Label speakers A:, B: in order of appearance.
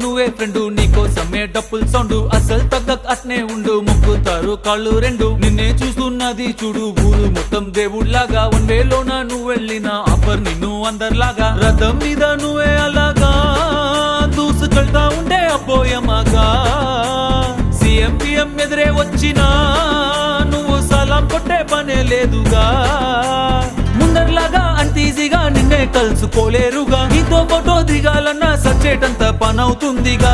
A: నువ్వే ఫ్రెండు నీకోసమే డప్పుల్ సౌండ్ అసలు తగ్గక్ అట్నే ఉండు మొక్కుతారు కాళ్ళు రెండు నిన్నే చూస్తున్నది చూడు ఊరు మొత్తం దేవుళ్లాగా వన్ వేలోన నువ్వు వెళ్ళిన ఆఫర్ నిన్ను అందరిలాగా రథం మీద నువ్వే అలాగా దూసుకెళ్తా ఉండే అబ్బోయమాగా సీఎం పిఎం ఎదురే వచ్చినా నువ్వు సలాం కొట్టే పనే లేదుగా ముందర్లాగా అంత ఈజీగా నిన్నే కలుసుకోలేరుగా నీతో ఫోటో దిగాలన్నా సచ్చేటంత పనవుతుందిగా